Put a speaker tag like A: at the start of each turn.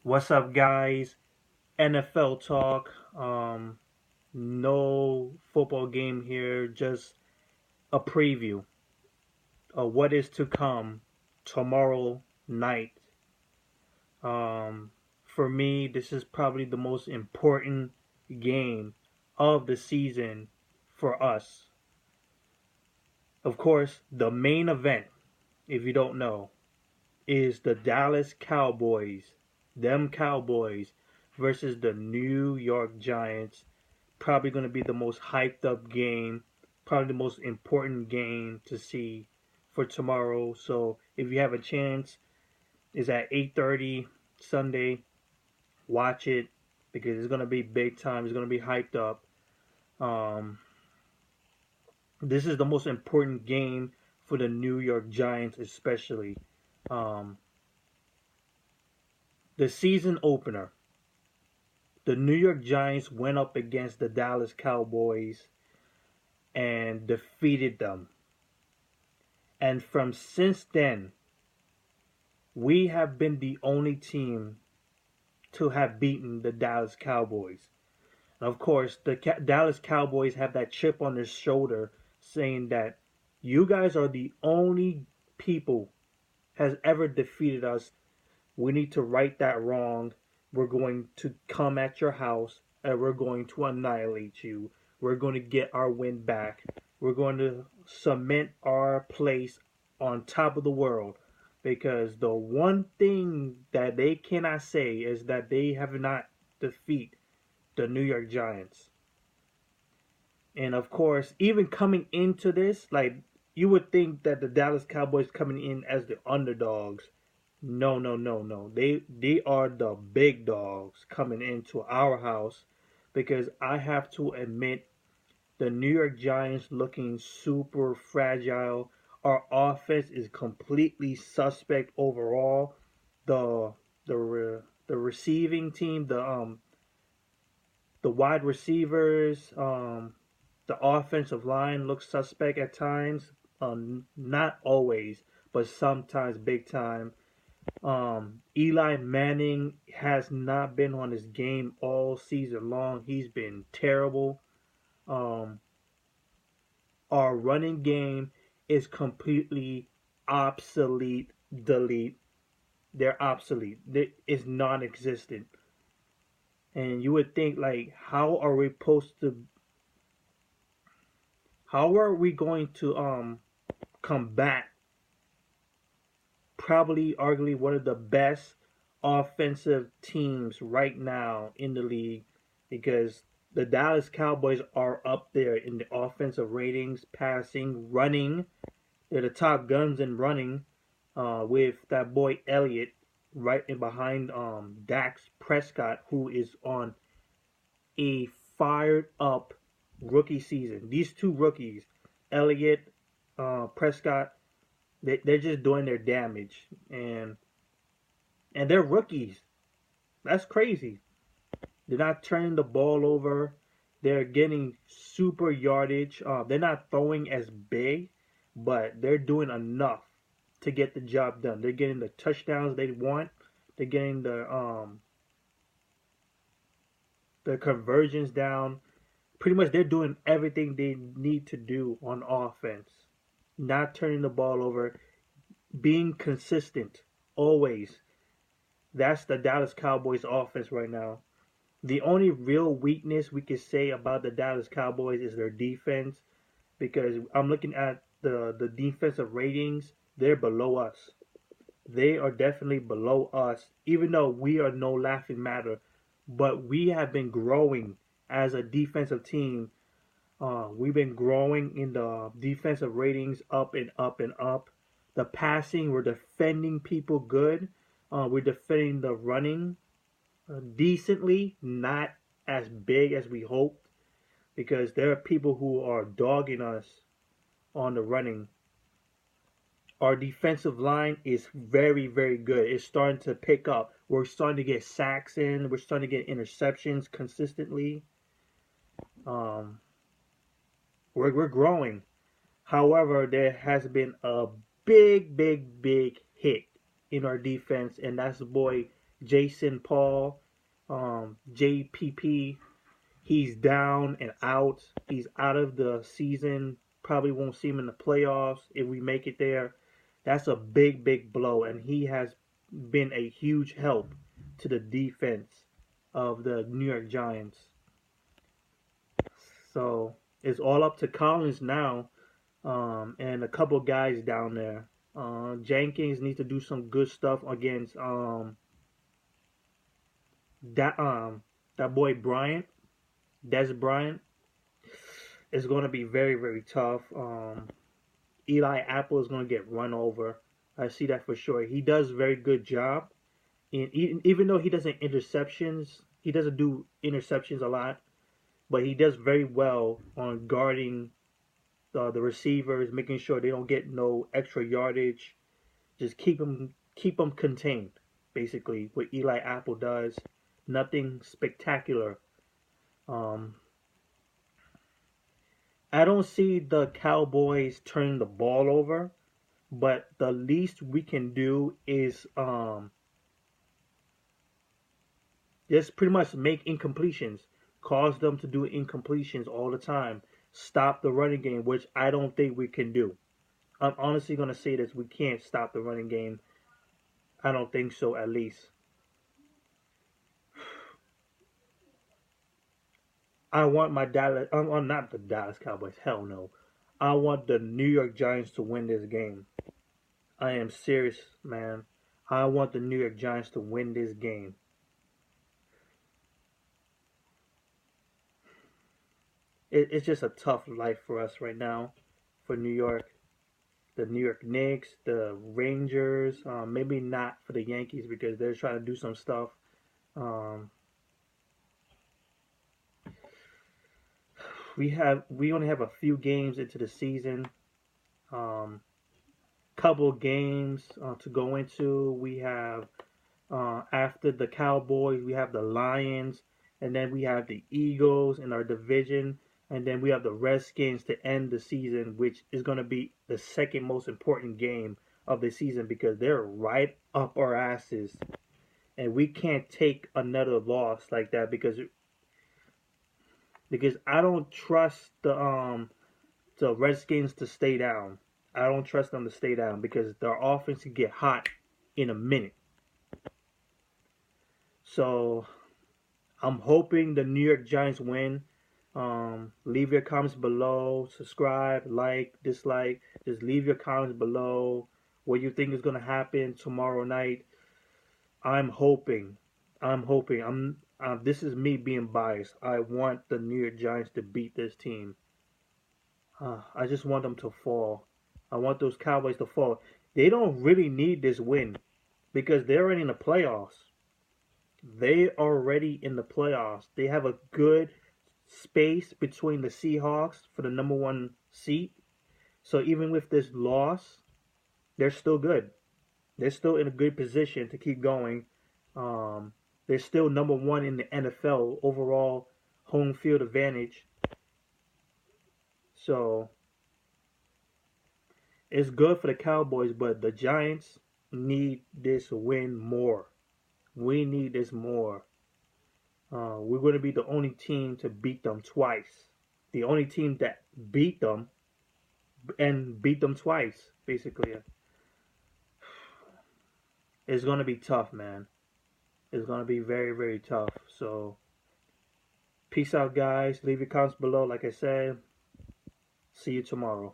A: What's up, guys? NFL talk. No football game here, just a preview of what is to come tomorrow night. For me, this is probably the most important game of the season for us. Of course, the main event, if you don't know, is the Dallas Cowboys. Them Cowboys versus the New York Giants. Probably going to be the most hyped up game, probably the most important game to see for tomorrow. So if you have a chance, it's at 8:30 Sunday. Watch it because it's going to be big time. It's going to be hyped up. Um, this is the most important game for the New York Giants, especially. Um, the season opener, the New York Giants went up against the Dallas Cowboys and defeated them. And from since then, we have been the only team to have beaten the Dallas Cowboys. And of course, the Dallas Cowboys have that chip on their shoulder saying that you guys are the only people has ever defeated us. We need to right that wrong. We're going to come at your house and we're going to annihilate you. We're going to get our win back. We're going to cement our place on top of the world because the one thing that they cannot say is that they have not defeated the New York Giants. And of course, even coming into this, like you would think that the Dallas Cowboys coming in as the underdogs. No, no, no, no. They are the big dogs coming into our house because I have to admit the New York Giants looking super fragile. Our offense is completely suspect overall. The the receiving team, the wide receivers, the offensive line looks suspect at times. Not always, but sometimes big time. Eli Manning has not been on his game all season long. He's been terrible. Um, our running game is completely obsolete. Delete. They're obsolete. It's non-existent. And you would think like, how are we going to combat probably arguably one of the best offensive teams right now in the league because the Dallas Cowboys are up there in the offensive ratings, passing, running. They're the top guns in running with that boy Elliott right in behind Dax Prescott, who is on a fired up rookie season. These two rookies, Elliott, Prescott, they're just doing their damage, and they're rookies. That's crazy. They're not turning the ball over. They're getting super yardage. They're not throwing as big, but they're doing enough to get the job done. They're getting the touchdowns they want. They're getting the conversions down. Pretty much, they're doing everything they need to do on offense. Not turning the ball over, being consistent always. That's the Dallas Cowboys offense right now. The only real weakness we could say about the Dallas Cowboys is their defense because I'm looking at the defensive ratings. They're below us. They are definitely below us, even though we are no laughing matter. But we have been growing as a defensive team. We've been growing in the defensive ratings up and up and up. The passing, we're defending people good. We're defending the running decently, not as big as we hoped, because there are people who are dogging us on the running. Our defensive line is very, very good. It's starting to pick up. We're starting to get sacks in. We're starting to get interceptions consistently. Um, we're growing. However, there has been a big, big, big hit in our defense, and that's the boy Jason Paul, JPP. He's down and out. He's out of the season. Probably won't see him in the playoffs if we make it there. That's a big, big blow, and he has been a huge help to the defense of the New York Giants. So it's all up to Collins now, and a couple guys down there. Jenkins needs to do some good stuff against that that boy Bryant, Des Bryant. It's going to be very, very tough. Eli Apple is going to get run over. I see that for sure. He does a very good job. And even though he doesn't do interceptions a lot, but he does very well on guarding the receivers, making sure they don't get no extra yardage. Just keep them contained. Basically, what Eli Apple does, nothing spectacular. Um, I don't see the Cowboys turning the ball over, but the least we can do is just pretty much make incompletions, cause them to do incompletions all the time, stop the running game, which I don't think we can do. I'm honestly gonna say this: we can't stop the running game. I don't think so, at least. I want my Dallas, not the Dallas Cowboys. Hell no. I want the New York Giants to win this game. I am serious, man. I want the New York Giants to win this game. It's just a tough life for us right now, for New York. The New York Knicks, the Rangers, maybe not for the Yankees because they're trying to do some stuff. Um, we only have a few games into the season. Um, couple games to go into. We have after the Cowboys, we have the Lions, and then we have the Eagles in our division, and then we have the Redskins to end the season, which is going to be the second most important game of the season because they're right up our asses, and we can't take another loss like that because I don't trust the Redskins to stay down. I don't trust them to stay down because their offense can get hot in a minute. So I'm hoping the New York Giants win. Leave your comments below. Subscribe, like, dislike. Just leave your comments below. What you think is gonna happen tomorrow night? I'm hoping. I'm hoping. I'm. This is me being biased. I want the New York Giants to beat this team. I just want them to fall. I want those Cowboys to fall. They don't really need this win because they're already in the playoffs. They are already in the playoffs. They have a good space between the Seahawks for the number one seat. So even with this loss, they're still good. They're still in a good position to keep going. They're still number one in the NFL overall home field advantage. So it's good for the Cowboys, but the Giants need this win more. We need this more. We're going to be the only team to beat them twice. The only team that beat them and beat them twice, basically. It's going to be tough, man. It's going to be very, very tough. So, peace out, guys. Leave your comments below. Like I said, see you tomorrow.